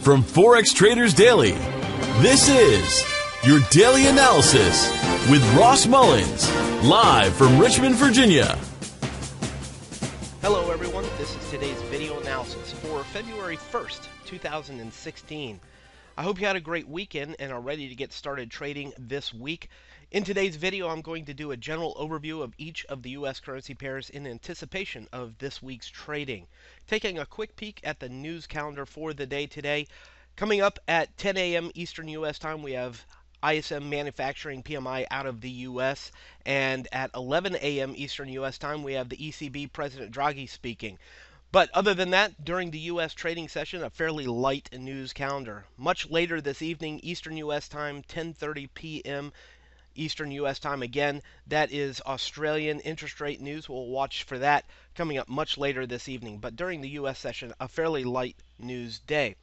From Forex Traders Daily, this is your daily analysis with Ross Mullins, live from Richmond, Virginia. Hello everyone, this is today's video analysis for February 1st, 2016. I hope you had a great weekend and are ready to get started trading this week. In today's video, I'm going to do a general overview of each of the U.S. currency pairs in anticipation of this week's trading. Taking a quick peek at the news calendar for the day today. Coming up at 10 a.m. Eastern U.S. time, we have ISM Manufacturing PMI out of the U.S. And at 11 a.m. Eastern U.S. time, we have the ECB President Draghi speaking. But other than that, during the U.S. trading session, a fairly light news calendar. Much later this evening, Eastern U.S. time, 10:30 p.m. Eastern U.S. time. Again, that is Australian interest rate news. We'll watch for that coming up much later this evening. But during the U.S. session, a fairly light news day.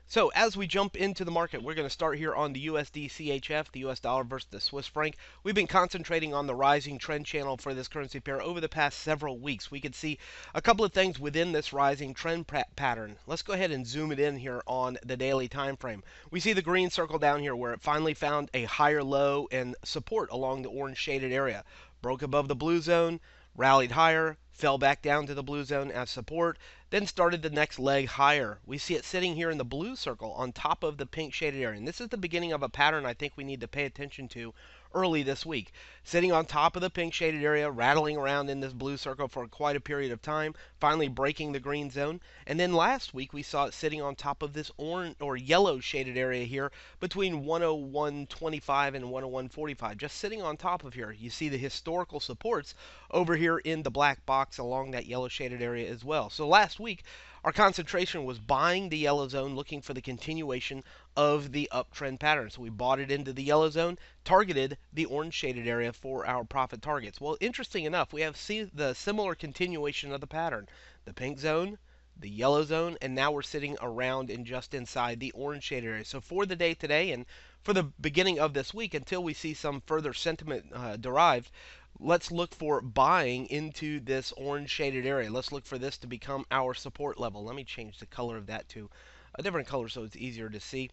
So as we jump into the market, we're going to start here on the USD CHF, the US dollar versus the Swiss franc. We've been concentrating on the rising trend channel for this currency pair over the past several weeks. We could see a couple of things within this rising trend pattern. Let's go ahead and zoom it in here on the daily time frame. We see the green circle down here where it finally found a higher low and support along the orange shaded area. Broke above the blue zone, rallied higher, fell back down to the blue zone as support, then started the next leg higher. We see it sitting here in the blue circle on top of the pink shaded area. And this is the beginning of a pattern I think we need to pay attention to early this week. Sitting on top of the pink shaded area, rattling around in this blue circle for quite a period of time, finally breaking the green zone. And then last week we saw it sitting on top of this orange or yellow shaded area here between 101.25 and 101.45, just sitting on top of here. You see the historical supports over here in the black box along that yellow shaded area as well. So last week our concentration was buying the yellow zone, looking for the continuation of the uptrend pattern. So we bought it into the yellow zone, targeted the orange shaded area for our profit targets. Well, interesting enough, we have seen the similar continuation of the pattern. The pink zone, the yellow zone, and now we're sitting around and just inside the orange shaded area. So for the day today and for the beginning of this week, until we see some further sentiment derived, let's look for buying into this orange shaded area. Let's look for this to become our support level. Let me change the color of that to a different color so it's easier to see.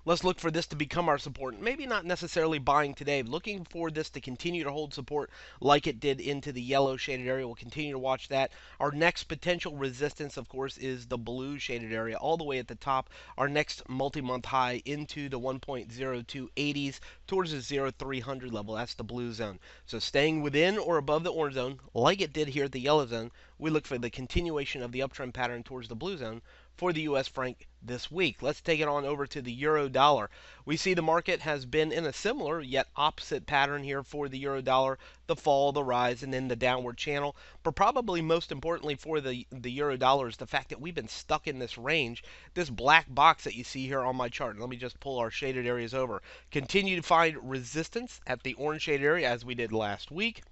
Let's look for this to become our support. Maybe not necessarily buying today, but looking for this to continue to hold support like it did into the yellow shaded area. We'll continue to watch that. Our next potential resistance, of course, is the blue shaded area all the way at the top. Our next multi-month high into the 1.0280s towards the 0.300 level. That's the blue zone. So staying within or above the orange zone, like it did here at the yellow zone, we look for the continuation of the uptrend pattern towards the blue zone for the U.S. franc this week. Let's take it on over to the euro dollar. We see the market has been in a similar yet opposite pattern here for the euro dollar, the fall, the rise, and then the downward channel. But probably most importantly for the euro dollar is the fact that we've been stuck in this range, this black box that you see here on my chart. Let me just pull our shaded areas over. Continue to find resistance at the orange shaded area as we did last week.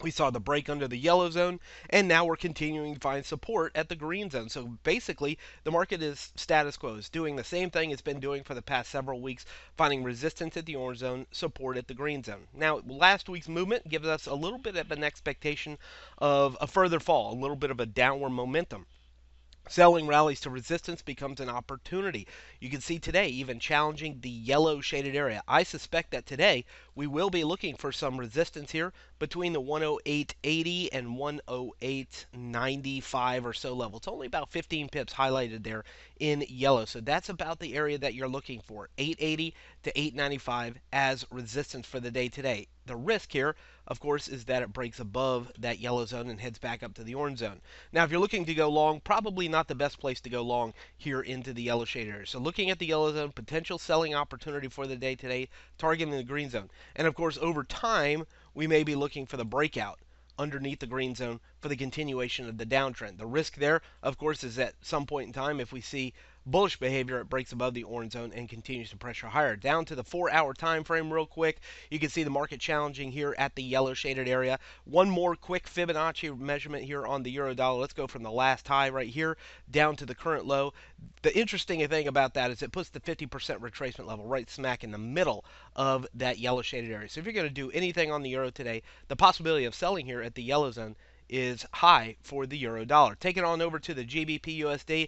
We saw the break under the yellow zone, and now we're continuing to find support at the green zone. So basically, the market is status quo. It's doing the same thing it's been doing for the past several weeks, finding resistance at the orange zone, support at the green zone. Now, last week's movement gives us a little bit of an expectation of a further fall, a little bit of a downward momentum. Selling rallies to resistance becomes an opportunity. You can see today even challenging the yellow shaded area. I suspect that today we will be looking for some resistance here between the 108.80 and 108.95 or so level. It's only about 15 pips highlighted there in yellow. So that's about the area that you're looking for, 880 to 895 as resistance for the day today. The risk here, of course, is that it breaks above that yellow zone and heads back up to the orange zone. Now, if you're looking to go long, probably not the best place to go long here into the yellow shade area. So looking at the yellow zone, potential selling opportunity for the day today, targeting the green zone. And of course, over time, we may be looking for the breakout underneath the green zone for the continuation of the downtrend. The risk there, of course, is at some point in time, if we see bullish behavior, it breaks above the orange zone and continues to pressure higher. Down to the 4-hour time frame real quick, you can see the market challenging here at the yellow shaded area. One more quick Fibonacci measurement here on the euro dollar. Let's go from the last high right here down to the current low. The interesting thing about that is it puts the 50% retracement level right smack in the middle of that yellow shaded area. So if you're going to do anything on the euro today, the possibility of selling here at the yellow zone is high for the euro dollar. Take it on over to the GBP USD.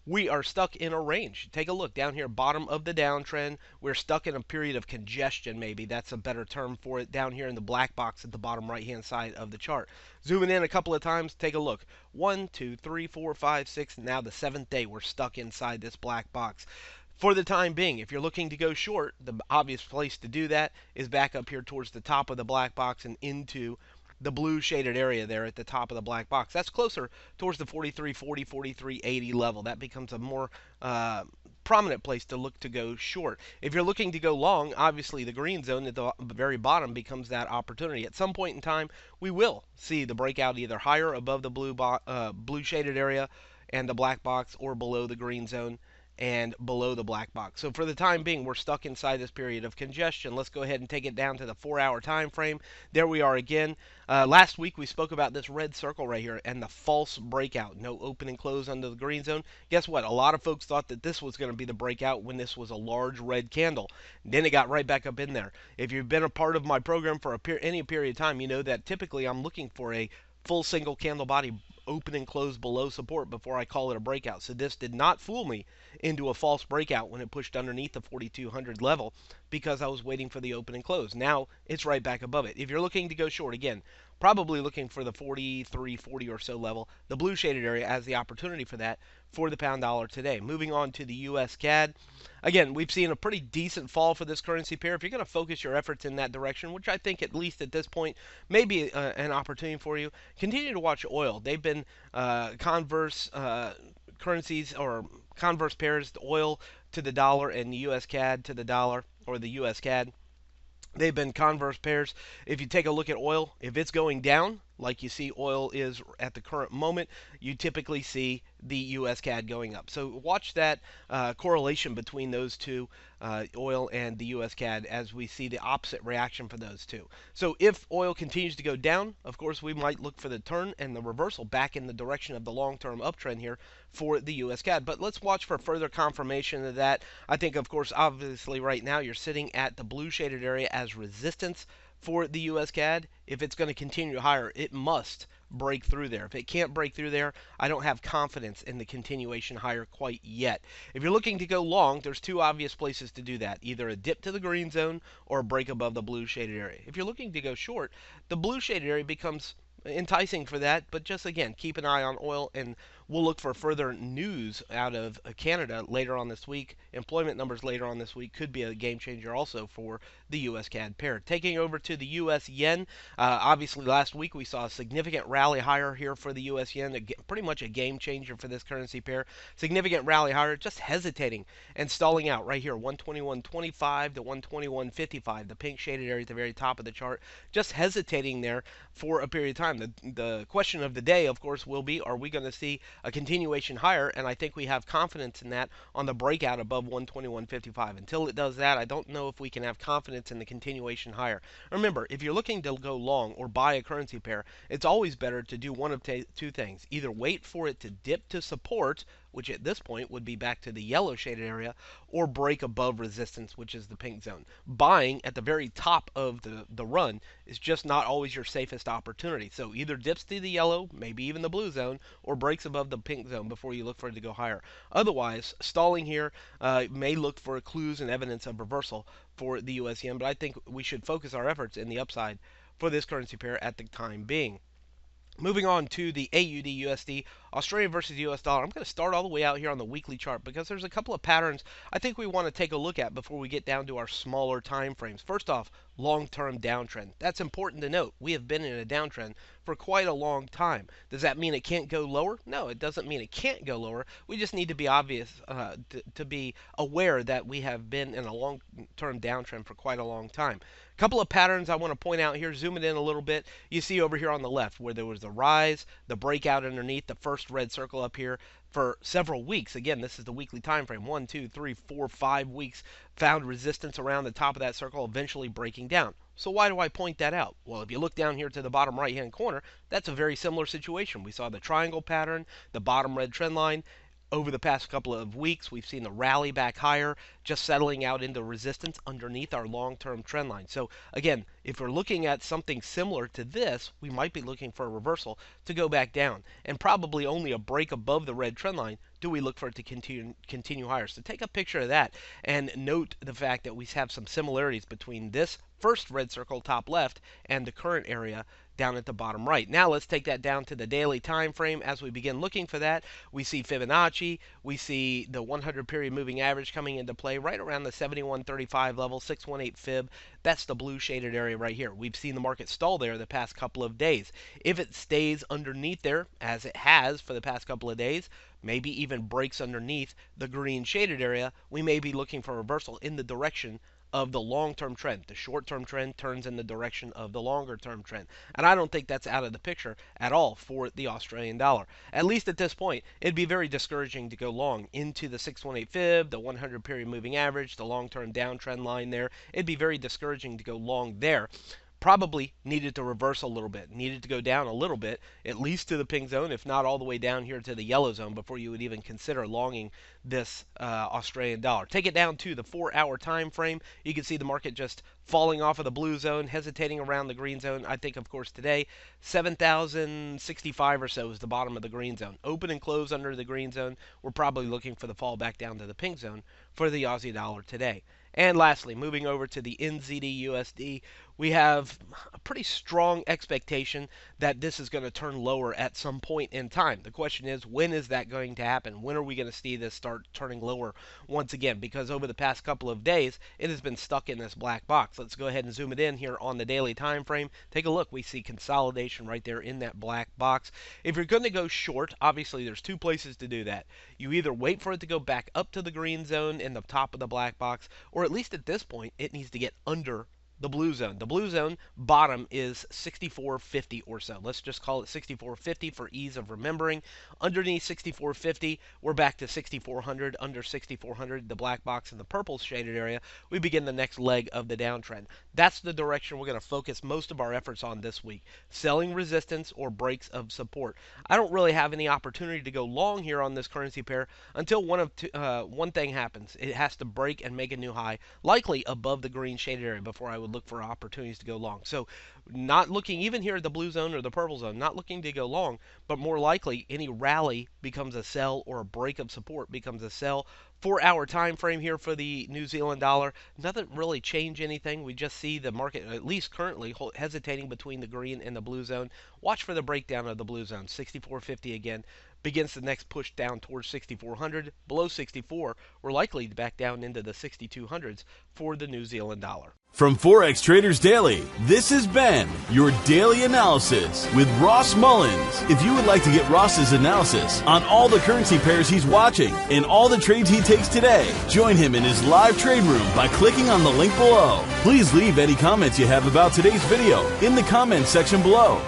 we are stuck in a range. Take a look down here, bottom of the downtrend. We're stuck in a period of congestion, maybe. That's a better term for it, down here in the black box at the bottom right-hand side of the chart. Zooming in a couple of times, take a look. 1, 2, 3, 4, 5, 6. Now the 7th day, we're stuck inside this black box. For the time being, if you're looking to go short, the obvious place to do that is back up here towards the top of the black box and into the blue shaded area there at the top of the black box. That's closer towards the 43.40, 43.80 level. That becomes a more prominent place to look to go short. If you're looking to go long, obviously the green zone at the very bottom becomes that opportunity. At some point in time, we will see the breakout either higher above the blue shaded area and the black box, or below the green zone and below the black box. So for the time being, we're stuck inside this period of congestion. Let's go ahead and take it down to the 4-hour time frame. There we are again. Last week we spoke about this red circle right here and the false breakout. No open and close under the green zone. Guess what? A lot of folks thought that this was going to be the breakout when this was a large red candle. Then it got right back up in there. If you've been a part of my program for any period of time, you know that typically I'm looking for a full single candle body open and close below support before I call it a breakout. So this did not fool me into a false breakout when it pushed underneath the 4200 level, because I was waiting for the open and close. Now it's right back above it. If you're looking to go short, again, probably looking for the 43.40 or so level, the blue shaded area as the opportunity for that for the pound dollar today. Moving on to the US CAD. Again, we've seen a pretty decent fall for this currency pair. If you're going to focus your efforts in that direction, which I think at least at this point may be an opportunity for you, continue to watch oil. They've been converse currencies, or converse pairs, the oil to the dollar and the US CAD to the dollar, or the US CAD. They've been converse pairs. If you take a look at oil, if it's going down, like you see oil is at the current moment, you typically see the US CAD going up. So watch that correlation between those two, oil and the US CAD, as we see the opposite reaction for those two. So if oil continues to go down, of course we might look for the turn and the reversal back in the direction of the long-term uptrend here for the US CAD. But let's watch for further confirmation of that. I think, of course, obviously right now you're sitting at the blue shaded area as resistance for the US CAD. If it's going to continue higher, it must break through there. If it can't break through there, I don't have confidence in the continuation higher quite yet. If you're looking to go long, there's two obvious places to do that. Either a dip to the green zone or a break above the blue shaded area. If you're looking to go short, the blue shaded area becomes enticing for that, but just again, keep an eye on oil, and we'll look for further news out of Canada later on this week. Employment numbers later on this week could be a game changer also for the US CAD pair. Taking over to the US yen, obviously last week we saw a significant rally higher here for the US yen, pretty much a game changer for this currency pair. Significant rally higher, just hesitating and stalling out right here, 121.25 to 121.55, the pink shaded area at the very top of the chart, just hesitating there for a period of time. The question of the day, of course, will be, are we going to see a continuation higher? And I think we have confidence in that on the breakout above 121.55. Until it does that, I don't know if we can have confidence in the continuation higher. Remember, if you're looking to go long or buy a currency pair, it's always better to do one of two things. Either wait for it to dip to support, which at this point would be back to the yellow shaded area, or break above resistance, which is the pink zone. Buying at the very top of the run is just not always your safest opportunity. So either dips to the yellow, maybe even the blue zone, or breaks above the pink zone before you look for it to go higher. Otherwise, stalling here may look for clues and evidence of reversal for the US yen, but I think we should focus our efforts in the upside for this currency pair at the time being. Moving on to the AUD USD, Australian versus US dollar. I'm going to start all the way out here on the weekly chart because there's a couple of patterns I think we want to take a look at before we get down to our smaller time frames. First off, long-term downtrend. That's important to note. We have been in a downtrend for quite a long time. Does that mean it can't go lower? No, it doesn't mean it can't go lower. We just need to be to be aware that we have been in a long-term downtrend for quite a long time. A couple of patterns I want to point out here, zoom it in a little bit. You see over here on the left where there was the rise, the breakout underneath, the first red circle up here for several weeks. Again, this is the weekly time frame. 1, 2, 3, 4, 5 weeks. Found resistance around the top of that circle, eventually breaking down. So why do I point that out? Well, if you look down here to the bottom right-hand corner, that's a very similar situation. We saw the triangle pattern, the bottom red trend line, over the past couple of weeks, we've seen the rally back higher, just settling out into resistance underneath our long-term trend line. So again, if we're looking at something similar to this, we might be looking for a reversal to go back down, and probably only a break above the red trend line do we look for it to continue higher. So take a picture of that and note the fact that we have some similarities between this first red circle top left and the current area down at the bottom right. Now let's take that down to the daily time frame. As we begin looking for that, we see Fibonacci, we see the 100 period moving average coming into play right around the 71.35 level, 618 fib. That's the blue shaded area right here. We've seen the market stall there the past couple of days. If it stays underneath there, as it has for the past couple of days, maybe even breaks underneath the green shaded area, we may be looking for a reversal in the direction of the long-term trend. The short-term trend turns in the direction of the longer-term trend. And I don't think that's out of the picture at all for the Australian dollar. At least at this point, it'd be very discouraging to go long into the 618 fib, the 100 period moving average, the long-term downtrend line there. It'd be very discouraging to go long there. Probably needed to reverse a little bit, needed to go down a little bit, at least to the pink zone, if not all the way down here to the yellow zone before you would even consider longing this Australian dollar. Take it down to the 4-hour time frame. You can see the market just falling off of the blue zone, hesitating around the green zone. I think, of course, today, 7,065 or so is the bottom of the green zone. Open and close under the green zone. We're probably looking for the fall back down to the pink zone for the Aussie dollar today. And lastly, moving over to the NZD USD, we have a pretty strong expectation that this is going to turn lower at some point in time. The question is, when is that going to happen? When are we going to see this start turning lower once again? Because over the past couple of days, it has been stuck in this black box. Let's go ahead and zoom it in here on the daily time frame. Take a look. We see consolidation right there in that black box. If you're going to go short, obviously there's two places to do that. You either wait for it to go back up to the green zone in the top of the black box, or at least at this point, it needs to get under the blue zone. The blue zone bottom is 64.50 or so. Let's just call it 64.50 for ease of remembering. Underneath 64.50, we're back to 6,400. Under 6,400, the black box in the purple shaded area, we begin the next leg of the downtrend. That's the direction we're going to focus most of our efforts on this week. Selling resistance or breaks of support. I don't really have any opportunity to go long here on this currency pair until one thing happens. It has to break and make a new high, likely above the green shaded area, before I would look for opportunities to go long. So not looking, even here at the blue zone or the purple zone, not looking to go long, but more likely any rally becomes a sell or a break of support becomes a sell. 4-hour time frame here for the New Zealand dollar. Doesn't really change anything. We just see the market, at least currently, hesitating between the green and the blue zone. Watch for the breakdown of the blue zone. 64.50 again begins the next push down towards 6,400. Below 64, we're likely back down into the 6,200s for the New Zealand dollar. From Forex Traders Daily, this has been your daily analysis with Ross Mullins. If you would like to get Ross's analysis on all the currency pairs he's watching and all the trades he takes today, join him in his live trade room by clicking on the link below. Please leave any comments you have about today's video in the comments section below.